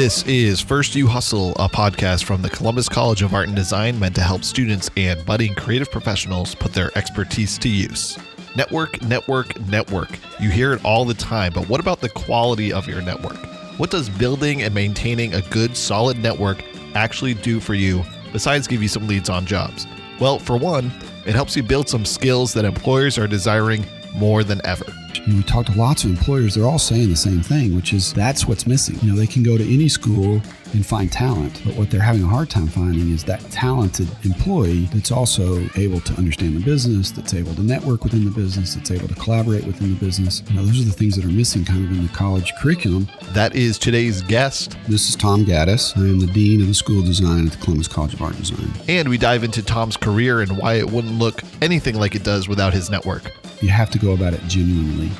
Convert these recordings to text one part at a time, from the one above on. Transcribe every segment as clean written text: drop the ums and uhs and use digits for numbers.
This is First You Hustle, a podcast from the Columbus College of Art and Design meant to help students and budding creative professionals put their expertise to use. Network, network, network. You hear it all the time, but what about the quality of your network? What does building and maintaining a good, solid network actually do for you, besides give you some leads on jobs? Well, for one, it helps you build some skills that employers are desiring more than ever. We talked to lots of employers. They're all saying the same thing, which is that's what's missing. They can go to any school and find talent, but what they're having a hard time finding is that talented employee that's also able to understand the business, that's able to network within the business, that's able to collaborate within the business. Those are the things that are missing kind of in the college curriculum. That is today's guest. This is Tom Gattis. I am the Dean of the School of Design at the Columbus College of Art and Design. And we dive into Tom's career and why it wouldn't look anything like it does without his network. You have to go about it genuinely.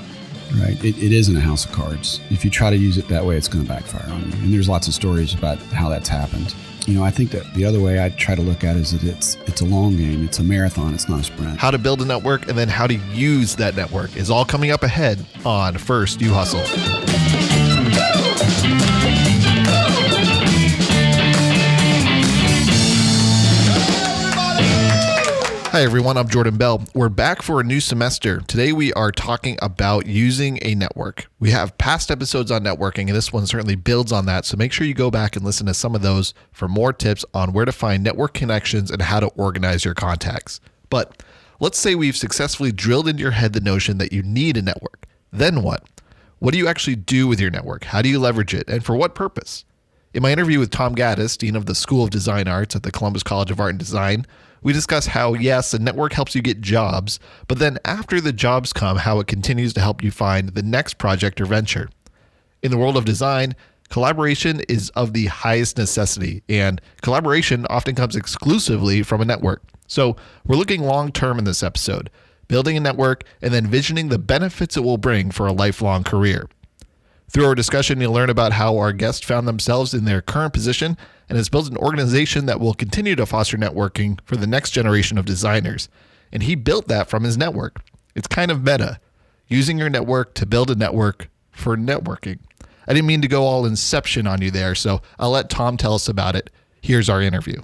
Right. It isn't a house of cards. If you try to use it that way, it's going to backfire on you. And there's lots of stories about how that's happened. I think that the other way I try to look at it is that it's a long game. It's a marathon. It's not a sprint. How to build a network and then how to use that network is all coming up ahead on First You Hustle. Hi everyone, I'm Jordan Bell. We're back for a new semester. Today we are talking about using a network. We have past episodes on networking, and this one certainly builds on that, so make sure you go back and listen to some of those for more tips on where to find network connections and how to organize your contacts. But let's say we've successfully drilled into your head the notion that you need a network. Then what? What do you actually do with your network? How do you leverage it, and for what purpose? In my interview with Tom Gattis, Dean of the School of Design Arts at the Columbus College of Art and Design, we discuss how, yes, a network helps you get jobs, but then after the jobs come, how it continues to help you find the next project or venture. In the world of design, collaboration is of the highest necessity, and collaboration often comes exclusively from a network. So we're looking long-term in this episode, building a network and then visioning the benefits it will bring for a lifelong career. Through our discussion, you'll learn about how our guest found themselves in their current position and has built an organization that will continue to foster networking for the next generation of designers. And he built that from his network. It's kind of meta, using your network to build a network for networking. I didn't mean to go all Inception on you there, so I'll let Tom tell us about it. Here's our interview.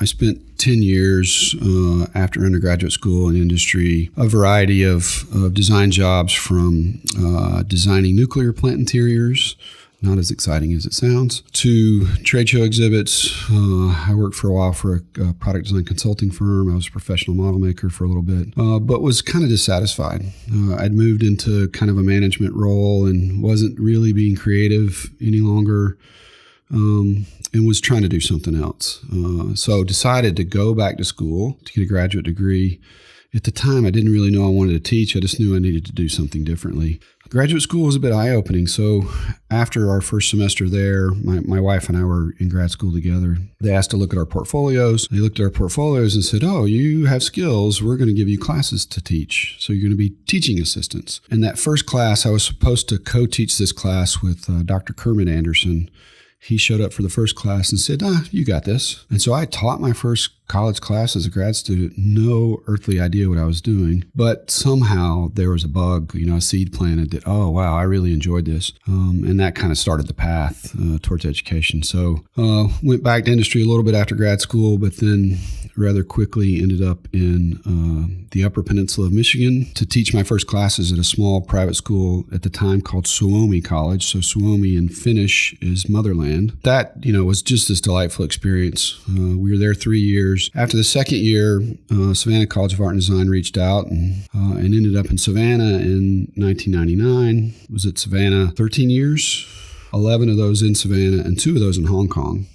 I spent 10 years after undergraduate school in industry, a variety of design jobs from designing nuclear plant interiors, not as exciting as it sounds, to trade show exhibits. I worked for a while for a product design consulting firm. I was a professional model maker for a little bit, but was kind of dissatisfied. I'd moved into kind of a management role and wasn't really being creative any longer. And was trying to do something else. So decided to go back to school to get a graduate degree. At the time, I didn't really know I wanted to teach. I just knew I needed to do something differently. Graduate school was a bit eye-opening. So after our first semester there, my wife and I were in grad school together. They asked to look at our portfolios. They looked at our portfolios and said, "Oh, you have skills. We're going to give you classes to teach. So you're going to be teaching assistants." And that first class, I was supposed to co-teach this class with Dr. Kermit Anderson. He showed up for the first class and said, "You got this." And so I taught my first college class as a grad student, no earthly idea what I was doing. But somehow there was a bug, a seed planted that, oh, wow, I really enjoyed this. And that kind of started the path towards education. So went back to industry a little bit after grad school, but then rather quickly ended up in the Upper Peninsula of Michigan to teach my first classes at a small private school at the time called Suomi College. So Suomi in Finnish is motherland. That, was just this delightful experience. We were there 3 years. After the second year, Savannah College of Art and Design reached out and ended up in Savannah in 1999. Was at Savannah 13 years, 11 of those in Savannah and 2 of those in Hong Kong.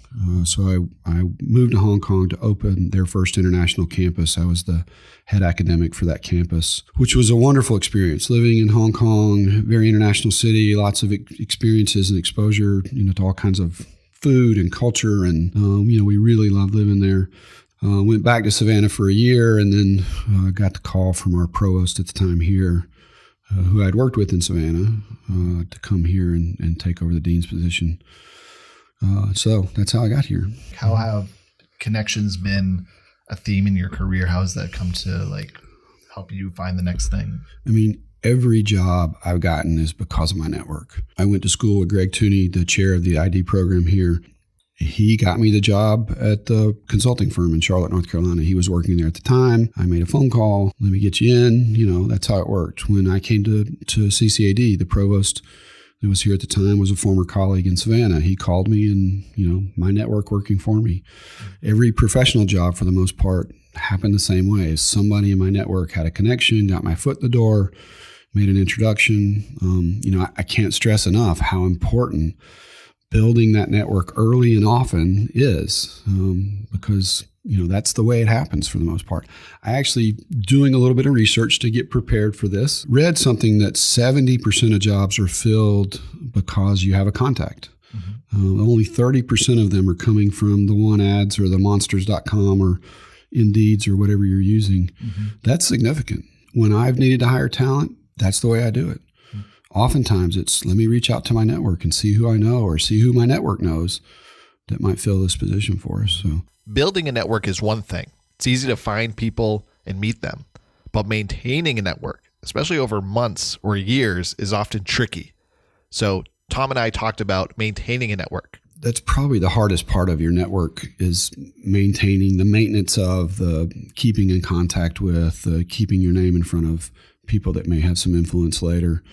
So I moved to Hong Kong to open their first international campus. I was the head academic for that campus, which was a wonderful experience. Living in Hong Kong, very international city, lots of experiences and exposure, to all kinds of food and culture. And, we really loved living there. Went back to Savannah for a year and then got the call from our provost at the time here, who I'd worked with in Savannah, to come here and take over the dean's position. So that's how I got here. How have connections been a theme in your career? How has that come to help you find the next thing? I mean, every job I've gotten is because of my network. I went to school with Greg Tooney, the chair of the ID program here. He got me the job at the consulting firm in Charlotte, North Carolina. He was working there at the time. I made a phone call. Let me get you in. That's how it worked. When I came to CCAD, the provost that was here at the time was a former colleague in Savannah. He called me and, my network working for me. Every professional job, for the most part, happened the same way. Somebody in my network had a connection, got my foot in the door, made an introduction. I can't stress enough how important building that network early and often is, because that's the way it happens for the most part. I actually, doing a little bit of research to get prepared for this, read something that 70% of jobs are filled because you have a contact. Only 30% of them are coming from the one ads or the monsters.com or Indeeds or whatever you're using. That's significant. When I've needed to hire talent, that's the way I do it. Oftentimes it's, let me reach out to my network and see who I know or see who my network knows that might fill this position for us. So building a network is one thing. It's easy to find people and meet them, but maintaining a network, especially over months or years, is often tricky. So Tom and I talked about maintaining a network. That's probably the hardest part of your network, is maintaining the maintenance of the keeping in contact with, keeping your name in front of people that may have some influence later.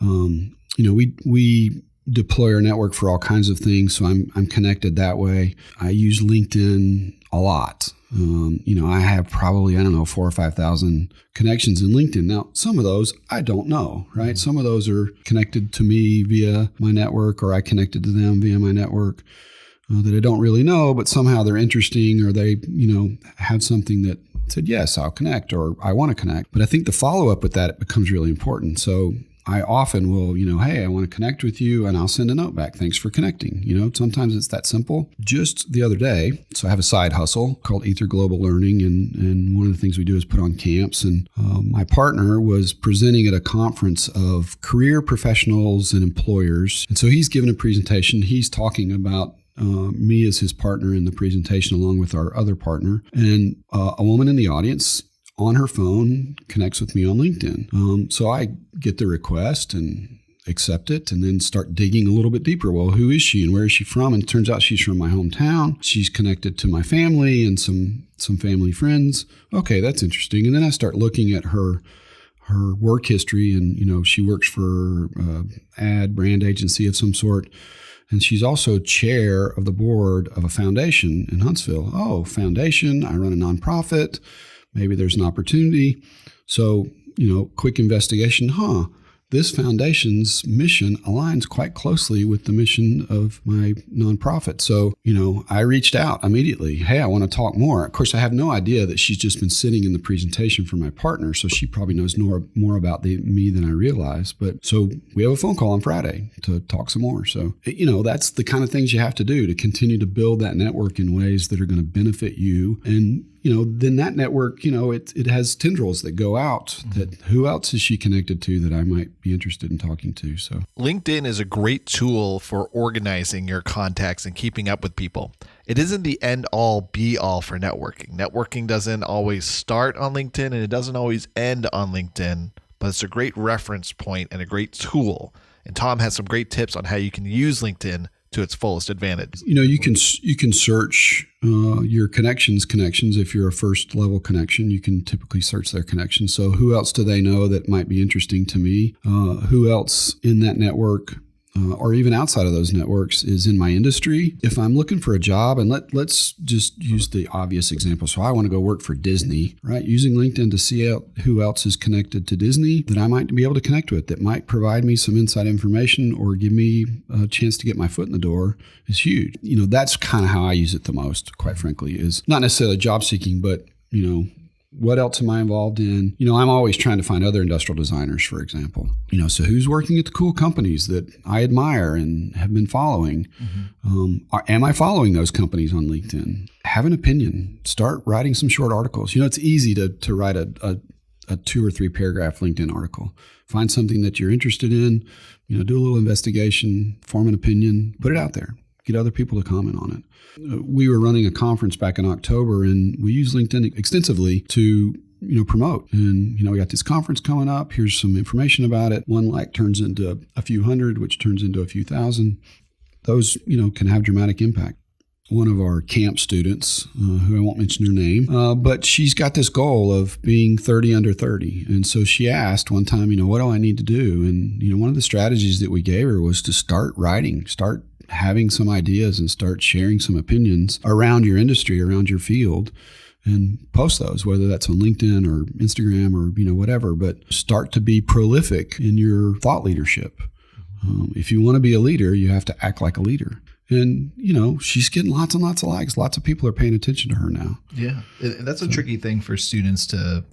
We deploy our network for all kinds of things, so I'm connected that way. I use LinkedIn a lot. I have probably, 4,000 or 5,000 connections in LinkedIn. Now, some of those I don't know, right? Some of those are connected to me via my network, or I connected to them via my network that I don't really know, but somehow they're interesting, or they, have something that said, yes, I'll connect, or I want to connect. But I think the follow-up with that becomes really important. So I often will, hey, I want to connect with you, and I'll send a note back. Thanks for connecting. Sometimes it's that simple. Just the other day, so I have a side hustle called Aether Global Learning, and one of the things we do is put on camps. And my partner was presenting at a conference of career professionals and employers. And so he's given a presentation. He's talking about me as his partner in the presentation, along with our other partner, and a woman in the audience on her phone connects with me on LinkedIn. So I get the request and accept it, and then start digging a little bit deeper. Well, who is she and where is she from? And it turns out she's from my hometown. She's connected to my family and some family friends. Okay, that's interesting. And then I start looking at her work history, and she works for ad brand agency of some sort. And she's also chair of the board of a foundation in Huntsville. Oh, foundation, I run a nonprofit. Maybe there's an opportunity. So, quick investigation. This foundation's mission aligns quite closely with the mission of my nonprofit. So, I reached out immediately. Hey, I want to talk more. Of course, I have no idea that she's just been sitting in the presentation for my partner. So she probably knows more about me than I realize. But so we have a phone call on Friday to talk some more. So, that's the kind of things you have to do to continue to build that network in ways that are going to benefit you. And then that network, it has tendrils that go out. That who else is she connected to that I might be interested in talking to? So LinkedIn is a great tool for organizing your contacts and keeping up with people. It isn't the end all be all for networking. Networking doesn't always start on LinkedIn, and it doesn't always end on LinkedIn, but it's a great reference point and a great tool. And Tom has some great tips on how you can use LinkedIn to its fullest advantage. You can search your connections. If you're a first level connection, you can typically search their connections. So who else do they know that might be interesting to me? Who else in that network or even outside of those networks is in my industry? If I'm looking for a job, and let's just use the obvious example. So I want to go work for Disney, right? Using LinkedIn to see out who else is connected to Disney that I might be able to connect with, that might provide me some inside information or give me a chance to get my foot in the door is huge. That's kind of how I use it the most, quite frankly, is not necessarily job seeking, but, what else am I involved in? I'm always trying to find other industrial designers, for example. So who's working at the cool companies that I admire and have been following? Am I following those companies on LinkedIn? Have an opinion. Start writing some short articles. It's easy to write a 2 or 3 paragraph LinkedIn article. Find something that you're interested in, do a little investigation, form an opinion, put it out there. Get other people to comment on it. We were running a conference back in October, and we used LinkedIn extensively to promote. And, we got this conference coming up. Here's some information about it. One like turns into a few hundred, which turns into a few thousand. Those, can have dramatic impact. One of our camp students, who I won't mention her name, but she's got this goal of being 30 under 30. And so she asked one time, what do I need to do? And, one of the strategies that we gave her was to start writing, start having some ideas and start sharing some opinions around your industry, around your field, and post those, whether that's on LinkedIn or Instagram or, whatever, but start to be prolific in your thought leadership. If you want to be a leader, you have to act like a leader. And, she's getting lots and lots of likes. Lots of people are paying attention to her now. Yeah. That's a tricky thing for students to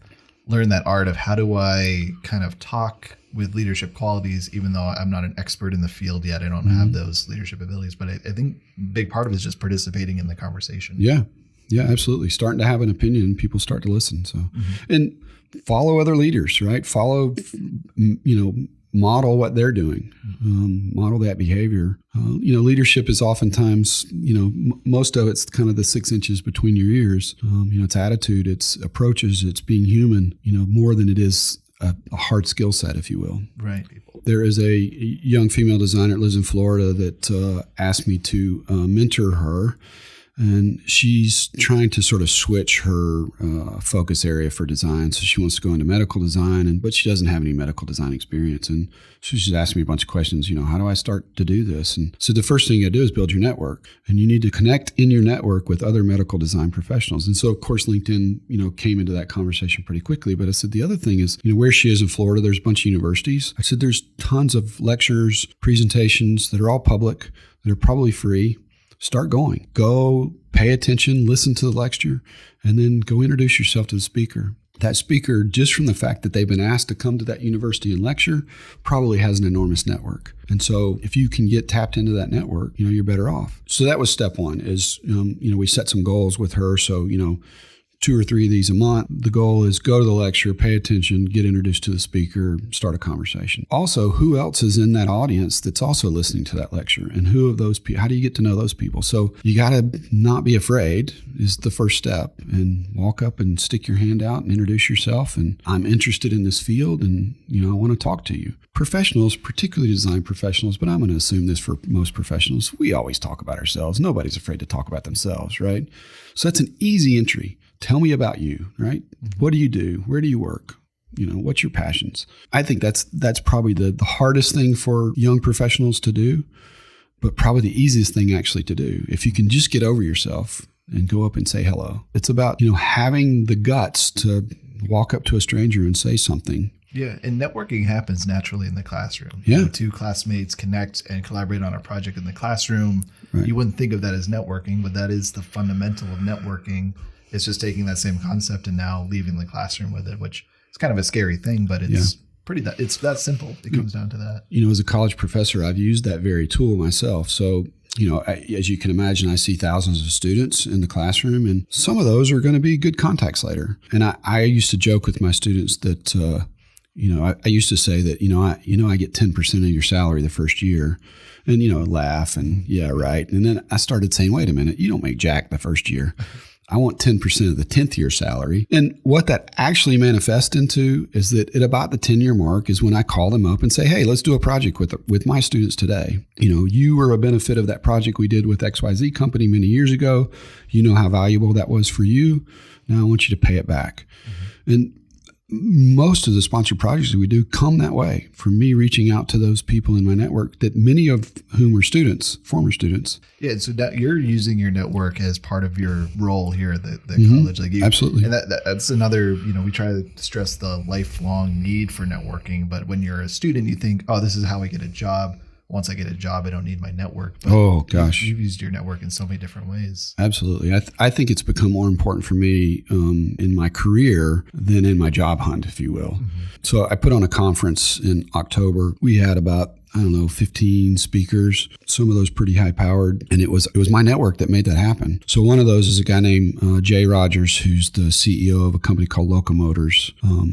learn, that art of how do I kind of talk with leadership qualities, even though I'm not an expert in the field yet. I don't have those leadership abilities, but I think a big part of it is just participating in the conversation. Yeah. Yeah, absolutely. Starting to have an opinion, people start to listen. So, and follow other leaders, right? Follow, model what they're doing, model that behavior. Leadership is oftentimes, most of it's kind of the 6 inches between your ears. It's attitude, it's approaches, it's being human, more than it is a hard skill set, if you will. Right. There is a young female designer that lives in Florida that asked me to mentor her. And she's trying to sort of switch her focus area for design. So she wants to go into medical design, but she doesn't have any medical design experience. And so she's asked me a bunch of questions, how do I start to do this? And so the first thing you got to do is build your network. And you need to connect in your network with other medical design professionals. And so, of course, LinkedIn, came into that conversation pretty quickly. But I said, the other thing is, where she is in Florida, there's a bunch of universities. I said, there's tons of lectures, presentations that are all public, that are probably free. Start going. Go pay attention, listen to the lecture, and then go introduce yourself to the speaker. That speaker, just from the fact that they've been asked to come to that university and lecture, probably has an enormous network. And so if you can get tapped into that network, you're better off. So that was step one is, we set some goals with her. So, 2 or 3 of these a month. The goal is go to the lecture, pay attention, get introduced to the speaker, start a conversation. Also, who else is in that audience that's also listening to that lecture? And who of those people, how do you get to know those people? So you got to not be afraid is the first step, and walk up and stick your hand out and introduce yourself. And I'm interested in this field and, I want to talk to you. Professionals, particularly design professionals, but I'm going to assume this for most professionals, we always talk about ourselves. Nobody's afraid to talk about themselves, right? So that's an easy entry. Tell me about you, right? What do you do? Where do you work? What's your passions? I think that's probably the hardest thing for young professionals to do, but probably the easiest thing actually to do. If you can just get over yourself and go up and say hello. It's about, having the guts to walk up to a stranger and say something. Yeah, and networking happens naturally in the classroom. Yeah. 2 classmates connect and collaborate on a project in the classroom. Right. You wouldn't think of that as networking, but that is the fundamental of networking. It's just taking that same concept and now leaving the classroom with it, which is kind of a scary thing, but it's it's that simple. It comes down to that. As a college professor, I've used that very tool myself. So, as you can imagine, I see thousands of students in the classroom, and some of those are going to be good contacts later. And I used to joke with my students that, I used to say that, I get 10% of your salary the first year, and, laugh and yeah, right. And then I started saying, wait a minute, you don't make jack the first year. I want 10% of the 10th year salary. And what that actually manifests into is that at about the 10-year mark is when I call them up and say, hey, let's do a project with my students today. You were a benefit of that project we did with XYZ company many years ago. You know how valuable that was for you. Now I want you to pay it back. And most of the sponsored projects that we do come that way, from me reaching out to those people in my network, that many of whom are students, former students. Yeah, so that you're using your network as part of your role here at the college. Absolutely. And that's another, we try to stress the lifelong need for networking. But when you're a student, you think, oh, this is how I get a job. Once I get a job, I don't need my network. But you've used your network in so many different ways. Absolutely. I think it's become more important for me in my career than in my job hunt, if you will. So I put on a conference in October. We had about I don't know, 15 speakers, some of those pretty high powered. And it was my network that made that happen. So one of those is a guy named Jay Rogers, who's the CEO of a company called Locomotors,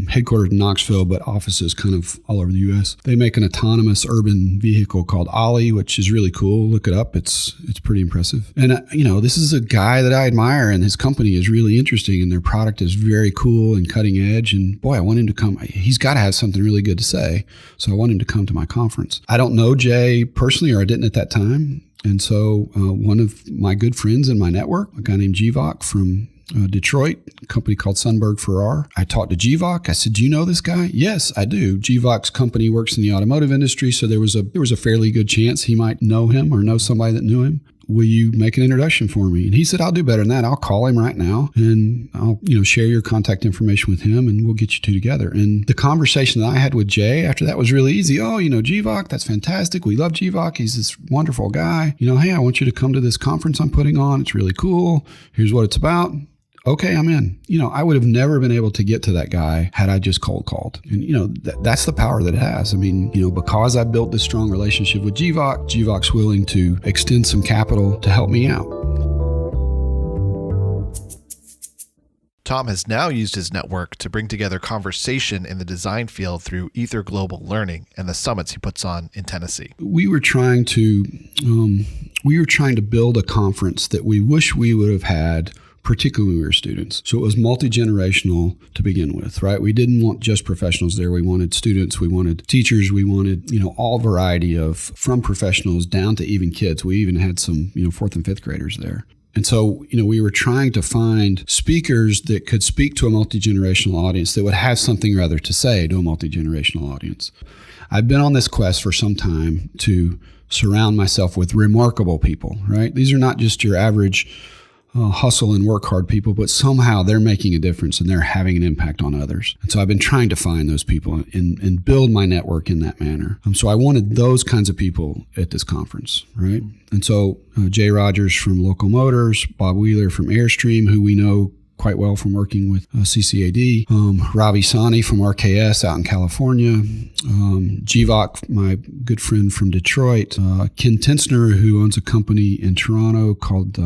headquartered in Knoxville, but offices kind of all over the U.S. They make an autonomous urban vehicle called Ollie, which is really cool. Look it up. It's pretty impressive. And, this is a guy that I admire, and his company is really interesting, and their product is very cool and cutting edge. And boy, I want him to come. He's got to have something really good to say. So I want him to come to my conference. I don't know Jay personally, or I didn't at that time. And so one of my good friends in my network, a guy named Jivok from Detroit, a company called Sundberg Farrar. I talked to Jivok. I said, "Do you know this guy?" "Yes, I do." Jivok's company works in the automotive industry, so there was a fairly good chance he might know him or know somebody that knew him. "Will you make an introduction for me?" And he said, "I'll do better than that. I'll call him right now and I'll share your contact information with him and we'll get you two together." And the conversation that I had with Jay after that was really easy. "Oh, Jivok, that's fantastic. We love Jivok. He's this wonderful guy. Hey, I want you to come to this conference I'm putting on. It's really cool. Here's what it's about." "Okay, I'm in." I would have never been able to get to that guy had I just cold called. And, that's the power that it has. I mean, because I built this strong relationship with Jivok's willing to extend some capital to help me out. Tom has now used his network to bring together conversation in the design field through Aether Global Learning and the summits he puts on in Tennessee. We were trying to build a conference that we wish we would have had, particularly when we were students. So it was multi-generational to begin with, right? We didn't want just professionals there. We wanted students, we wanted teachers, we wanted, all variety from professionals down to even kids. We even had some, 4th and 5th graders there. And so, we were trying to find speakers that could speak to a multi-generational audience that would have something rather to say to a multi-generational audience. I've been on this quest for some time to surround myself with remarkable people, right? These are not just your average hustle and work hard people, but somehow they're making a difference and they're having an impact on others. And so I've been trying to find those people and build my network in that manner. So I wanted those kinds of people at this conference, right? And so Jay Rogers from Locomotors, Bob Wheeler from Airstream, who we know quite well from working with CCAD, Ravi Sani from RKS out in California, Jivok, my good friend from Detroit, Ken Tensner, who owns a company in Toronto called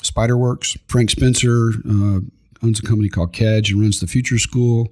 Spiderworks, Frank Spencer owns a company called Kedge and runs the Future School.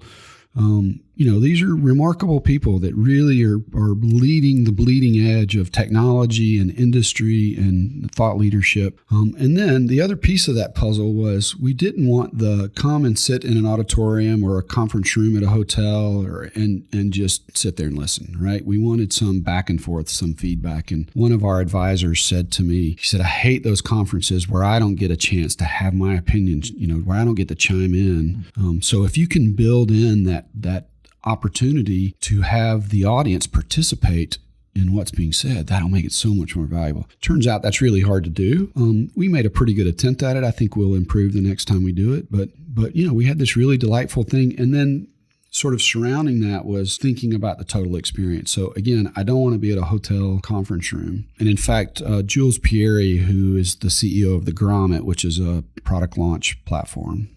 These are remarkable people that really are leading the bleeding edge of technology and industry and thought leadership. And then the other piece of that puzzle was we didn't want the come and sit in an auditorium or a conference room at a hotel and just sit there and listen, right? We wanted some back and forth, some feedback. And one of our advisors said to me, he said, "I hate those conferences where I don't get a chance to have my opinion, where I don't get to chime in. So if you can build in that opportunity to have the audience participate in what's being said, that'll make it so much more valuable." Turns out that's really hard to do. We made a pretty good attempt at it. I think we'll improve the next time we do it. But we had this really delightful thing. And then sort of surrounding that was thinking about the total experience. So again, I don't want to be at a hotel conference room. And in fact, Jules Pieri, who is the CEO of the Grommet, which is a product launch platform,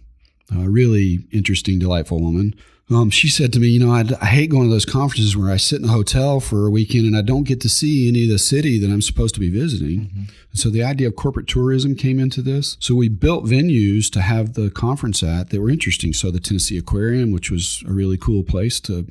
a really interesting, delightful woman. She said to me, I hate going to those conferences where I sit in a hotel for a weekend and I don't get to see any of the city that I'm supposed to be visiting. Mm-hmm. And so the idea of corporate tourism came into this. So we built venues to have the conference at that were interesting. So the Tennessee Aquarium, which was a really cool place to,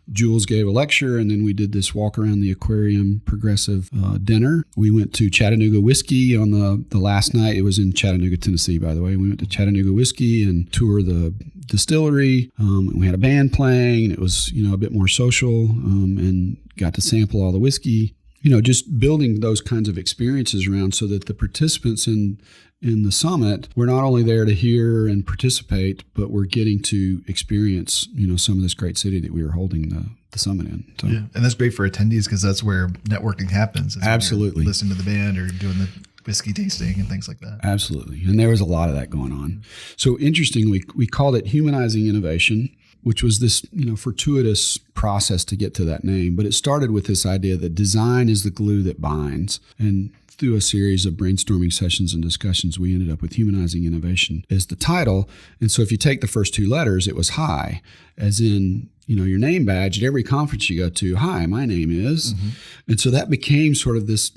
Jules gave a lecture, and then we did this walk around the aquarium progressive dinner. We went to Chattanooga Whiskey on the last night. It was in Chattanooga, Tennessee, by the way. We went to Chattanooga Whiskey and toured the distillery. We had a band playing, and it was, a bit more social, and got to sample all the whiskey. Just building those kinds of experiences around so that the participants in the summit, we're not only there to hear and participate, but we're getting to experience, some of this great city that we were holding the summit in. So. Yeah, and that's great for attendees because that's where networking happens. Absolutely. Listening to the band or doing the whiskey tasting and things like that. Absolutely. And there was a lot of that going on. So interestingly, we called it Humanizing Innovation. which was this, fortuitous process to get to that name. But it started with this idea that design is the glue that binds. And through a series of brainstorming sessions and discussions, we ended up with Humanizing Innovation as the title. And so if you take the first two letters, it was HI, as in, your name badge at every conference you go to. Hi, my name is. Mm-hmm. And so that became sort of this,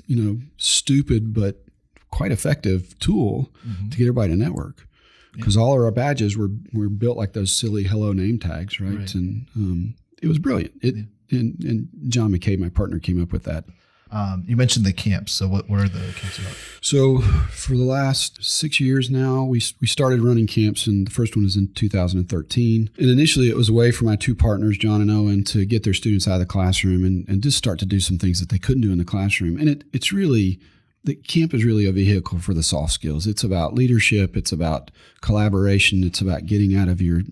stupid but quite effective tool to get everybody to network. Because all of our badges were built like those silly hello name tags, right? And it was brilliant. And John McCabe, my partner, came up with that. You mentioned the camps. So what are the camps about? So for the last 6 years now, we started running camps, and the first one was in 2013. And initially it was a way for my two partners, John and Owen, to get their students out of the classroom and just start to do some things that they couldn't do in the classroom. And it's really... The camp is really a vehicle for the soft skills. It's about leadership. It's about collaboration. It's about getting out of your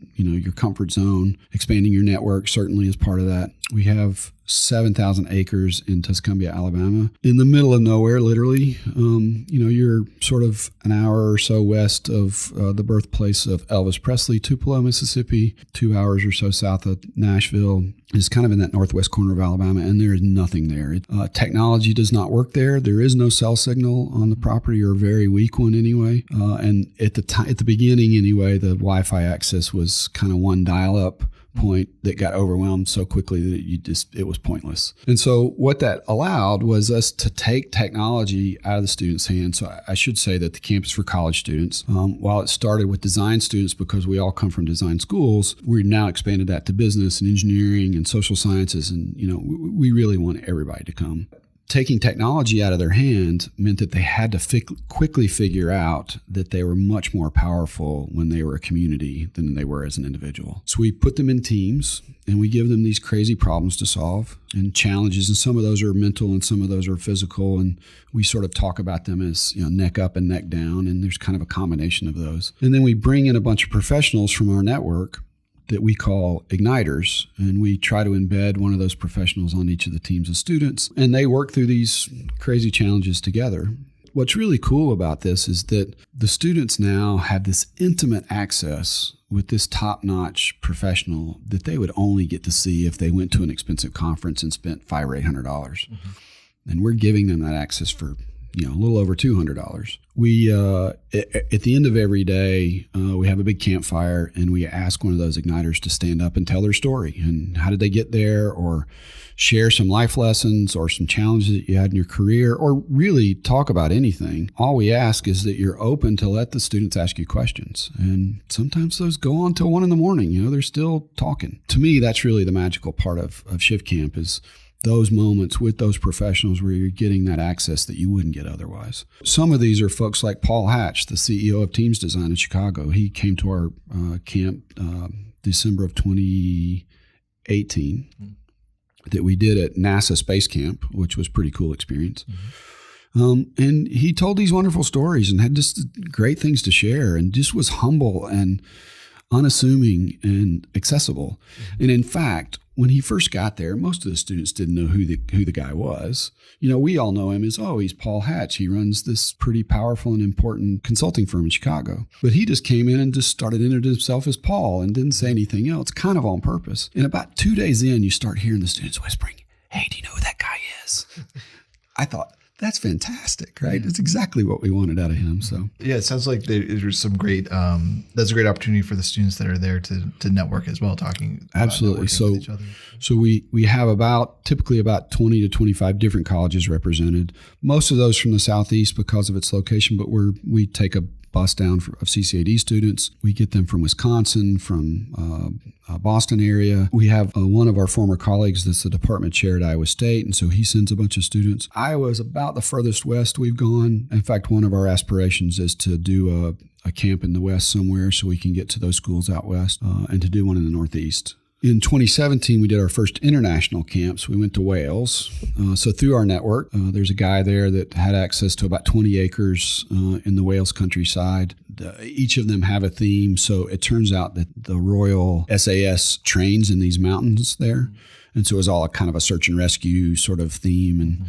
comfort zone, expanding your network certainly is part of that. We have 7,000 acres in Tuscumbia, Alabama, in the middle of nowhere, literally. You're sort of an hour or so west of the birthplace of Elvis Presley, Tupelo, Mississippi, 2 hours or so south of Nashville. It's kind of in that northwest corner of Alabama, and there is nothing there. Technology does not work there. There is no cell signal on the property, or a very weak one anyway. And at the beginning anyway, the Wi-Fi access was kind of one dial-up point that got overwhelmed so quickly that it was pointless. And so what that allowed was us to take technology out of the students' hands. So I should say that the campus for college students, while it started with design students because we all come from design schools, we've now expanded that to business and engineering and social sciences. And, we really want everybody to come. Taking technology out of their hand meant that they had to quickly figure out that they were much more powerful when they were a community than they were as an individual. So we put them in teams and we give them these crazy problems to solve and challenges. And some of those are mental and some of those are physical. And we sort of talk about them as neck up and neck down. And there's kind of a combination of those. And then we bring in a bunch of professionals from our network that we call igniters, and we try to embed one of those professionals on each of the teams of students, and they work through these crazy challenges together. What's really cool about this is that the students now have this intimate access with this top-notch professional that they would only get to see if they went to an expensive conference and spent $500 or $800. And we're giving them that access for a little over $200. We, at the end of every day, we have a big campfire and we ask one of those igniters to stand up and tell their story and how did they get there, or share some life lessons or some challenges that you had in your career, or really talk about anything. All we ask is that you're open to let the students ask you questions. And sometimes those go on till 1 a.m. They're still talking. To me, that's really the magical part of Shift Camp, is those moments with those professionals where you're getting that access that you wouldn't get otherwise. Some of these are folks like Paul Hatch, the CEO of Teams Design in Chicago. He came to our camp December of 2018 that we did at NASA Space Camp, which was a pretty cool experience. And he told these wonderful stories and had just great things to share and just was humble and unassuming and accessible. And in fact, when he first got there, most of the students didn't know who the guy was. We all know him as, he's Paul Hatch. He runs this pretty powerful and important consulting firm in Chicago. But he just came in and just started introducing himself as Paul and didn't say anything else, kind of on purpose. And about 2 days in, you start hearing the students whispering, "Hey, do you know who that guy is?" I thought, that's fantastic, right? It's exactly what we wanted out of him. So yeah, it sounds like there's some great. That's a great opportunity for the students that are there to network as well, talking. Absolutely. With each other. So we have typically about 20 to 25 different colleges represented. Most of those from the Southeast because of its location, but we take a bus down of CCAD students. We get them from Wisconsin, from Boston area. We have one of our former colleagues that's the department chair at Iowa State, and so he sends a bunch of students. Iowa is about the furthest west we've gone. In fact, one of our aspirations is to do a camp in the west somewhere so we can get to those schools out west, and to do one in the northeast. In 2017, we did our first international camps. We went to Wales. So through our network, there's a guy there that had access to about 20 acres in the Wales countryside. Each of them have a theme. So it turns out that the Royal SAS trains in these mountains there. And so it was all a kind of a search and rescue sort of theme. And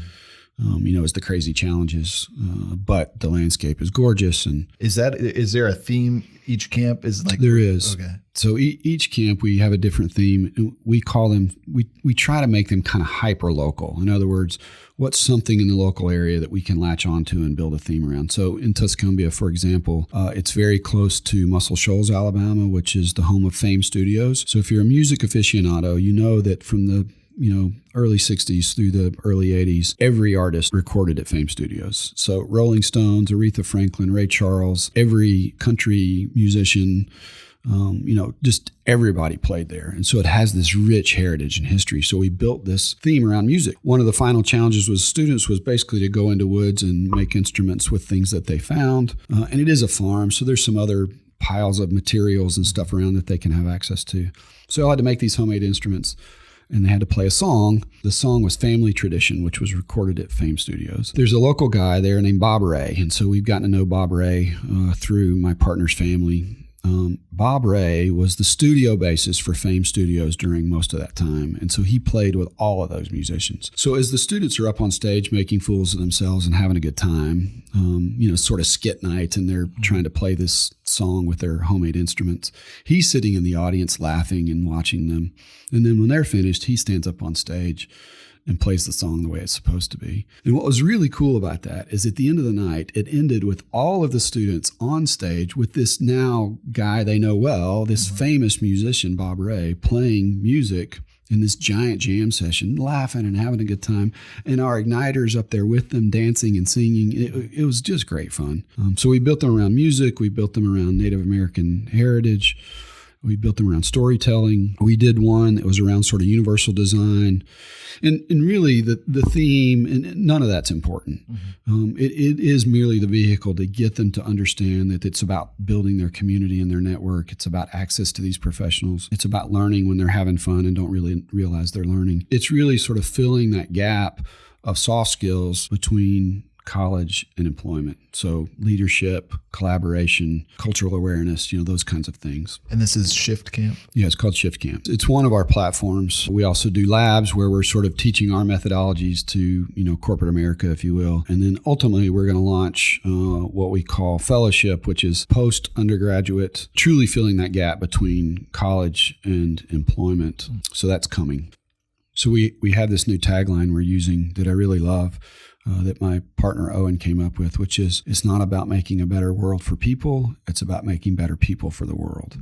as the crazy challenges. But the landscape is gorgeous. And Is there a theme each camp is like? there is. Okay. So each camp, we have a different theme. And we call them, we try to make them kind of hyper local. In other words, what's something in the local area that we can latch onto and build a theme around? So in Tuscumbia, for example, it's very close to Muscle Shoals, Alabama, which is the home of Fame Studios. So if you're a music aficionado, you know that from the early 60s through the early 80s, every artist recorded at Fame Studios. So Rolling Stones, Aretha Franklin, Ray Charles, every country musician, just everybody played there. And so it has this rich heritage and history. So we built this theme around music. One of the final challenges with students was basically to go into woods and make instruments with things that they found. And it is a farm, so there's some other piles of materials and stuff around that they can have access to. So I had to make these homemade instruments, and they had to play a song. The song was Family Tradition, which was recorded at Fame Studios. There's a local guy there named Bob Ray, and so we've gotten to know Bob Ray through my partner's family. Bob Ray was the studio bassist for Fame Studios during most of that time, and so he played with all of those musicians. So as the students are up on stage making fools of themselves and having a good time, sort of skit night, and they're trying to play this song with their homemade instruments, he's sitting in the audience laughing and watching them. And then when they're finished, he stands up on stage and plays the song the way it's supposed to be. And what was really cool about that is at the end of the night, it ended with all of the students on stage with this now guy they know well, this famous musician, Bob Ray, playing music in this giant jam session, laughing and having a good time. And our igniters up there with them, dancing and singing. It was just great fun. So we built them around music. We built them around Native American heritage. We built them around storytelling. We did one that was around sort of universal design. And really the theme, and none of that's important. It is merely the vehicle to get them to understand that it's about building their community and their network. It's about access to these professionals. It's about learning when they're having fun and don't really realize they're learning. It's really sort of filling that gap of soft skills between college and employment. So leadership, collaboration, cultural awareness, those kinds of things. And this is Shift Camp? Yeah, it's called Shift Camp. It's one of our platforms. We also do labs where we're sort of teaching our methodologies to, corporate America, if you will. And then ultimately we're going to launch what we call fellowship, which is post-undergraduate, truly filling that gap between college and employment. So that's coming. So we have this new tagline we're using that I really love, that my partner Owen came up with, which is, it's not about making a better world for people, it's about making better people for the world.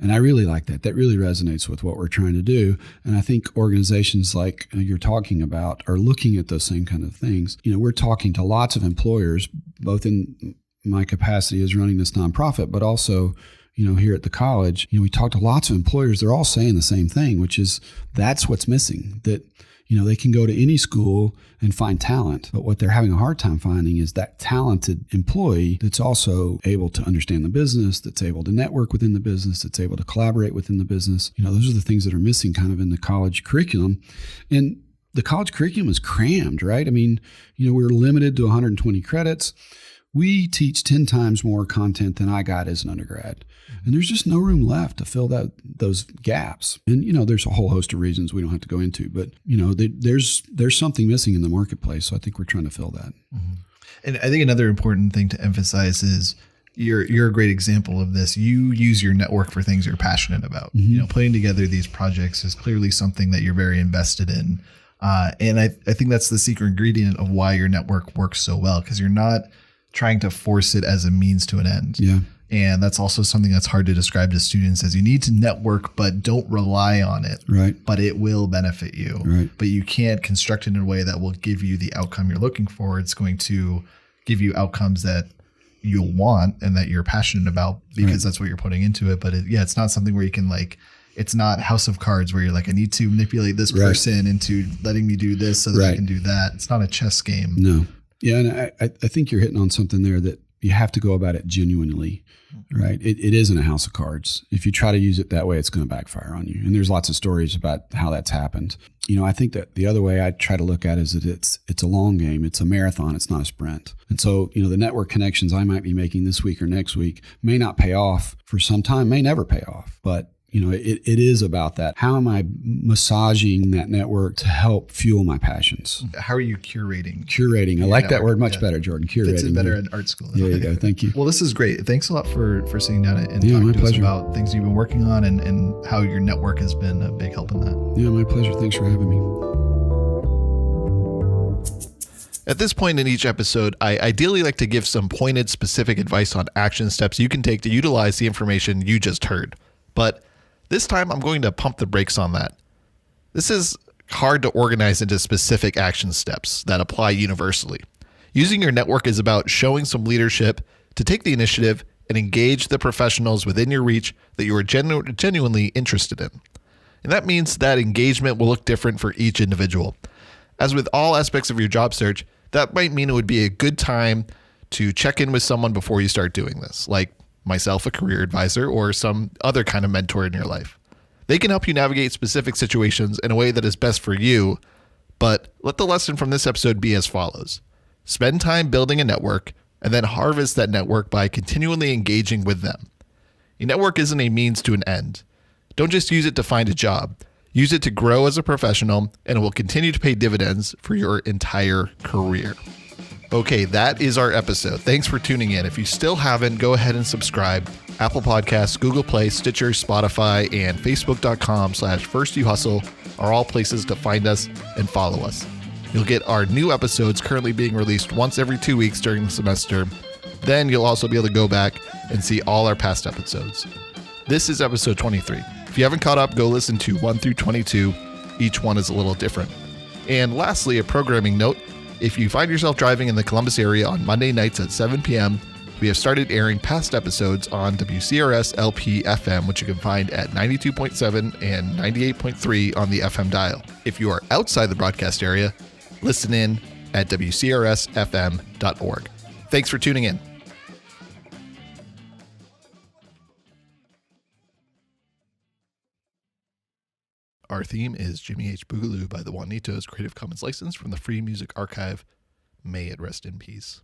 And I really like that. That really resonates with what we're trying to do. And I think organizations like you're talking about are looking at those same kind of things. We're talking to lots of employers, both in my capacity as running this nonprofit, but also here at the college, we talk to lots of employers. They're all saying the same thing, which is that's what's missing, that they can go to any school and find talent, but what they're having a hard time finding is that talented employee that's also able to understand the business, that's able to network within the business, that's able to collaborate within the business. Those are the things that are missing kind of in the college curriculum. And the college curriculum is crammed, right? I mean, we're limited to 120 credits. We teach 10 times more content than I got as an undergrad. And there's just no room left to fill those gaps. And, there's a whole host of reasons we don't have to go into, but, there's something missing in the marketplace. So I think we're trying to fill that. Mm-hmm. And I think another important thing to emphasize is you're a great example of this. You use your network for things you're passionate about. Mm-hmm. Putting together these projects is clearly something that you're very invested in. And I think that's the secret ingredient of why your network works so well, because you're not trying to force it as a means to an end. Yeah. And that's also something that's hard to describe to students, as you need to network, but don't rely on it. Right. But it will benefit you. Right. But you can't construct it in a way that will give you the outcome you're looking for. It's going to give you outcomes that you'll want and that you're passionate about, because that's what you're putting into it. But it's not something where you can it's not House of Cards where you're like, I need to manipulate this person into letting me do this so that I can do that. It's not a chess game. No. Yeah, and I think you're hitting on something there, that you have to go about it genuinely, right? It isn't a house of cards. If you try to use it that way, it's going to backfire on you. And there's lots of stories about how that's happened. I think that the other way I try to look at it is that it's a long game. It's a marathon. It's not a sprint. And so, the network connections I might be making this week or next week may not pay off for some time, may never pay off. But it is about that. How am I massaging that network to help fuel my passions? How are you curating? Curating. I like that word much better, Jordan. Curating. Fits it better in art school. There you go. Thank you. Well, this is great. Thanks a lot for sitting down and talking to us about things you've been working on and how your network has been a big help in that. Yeah, my pleasure. Thanks for having me. At this point in each episode, I ideally like to give some pointed, specific advice on action steps you can take to utilize the information you just heard. But this time, I'm going to pump the brakes on that. This is hard to organize into specific action steps that apply universally. Using your network is about showing some leadership to take the initiative and engage the professionals within your reach that you are genuinely interested in. And that means that engagement will look different for each individual. As with all aspects of your job search, that might mean it would be a good time to check in with someone before you start doing this, like myself, a career advisor, or some other kind of mentor in your life. They can help you navigate specific situations in a way that is best for you, but let the lesson from this episode be as follows. Spend time building a network and then harvest that network by continually engaging with them. A network isn't a means to an end. Don't just use it to find a job. Use it to grow as a professional, and it will continue to pay dividends for your entire career. Okay, that is our episode. Thanks for tuning in. If you still haven't, go ahead and subscribe. Apple Podcasts, Google Play, Stitcher, Spotify, and Facebook.com/FirstYouHustle are all places to find us and follow us. You'll get our new episodes currently being released once every 2 weeks during the semester. Then you'll also be able to go back and see all our past episodes. This is episode 23. If you haven't caught up, go listen to 1 through 22. Each one is a little different. And lastly, a programming note. If you find yourself driving in the Columbus area on Monday nights at 7 p.m., we have started airing past episodes on WCRS LP FM, which you can find at 92.7 and 98.3 on the FM dial. If you are outside the broadcast area, listen in at WCRSFM.org. Thanks for tuning in. Our theme is Jimmy H. Boogaloo by the Juanitos, Creative Commons license from the Free Music Archive. May it rest in peace.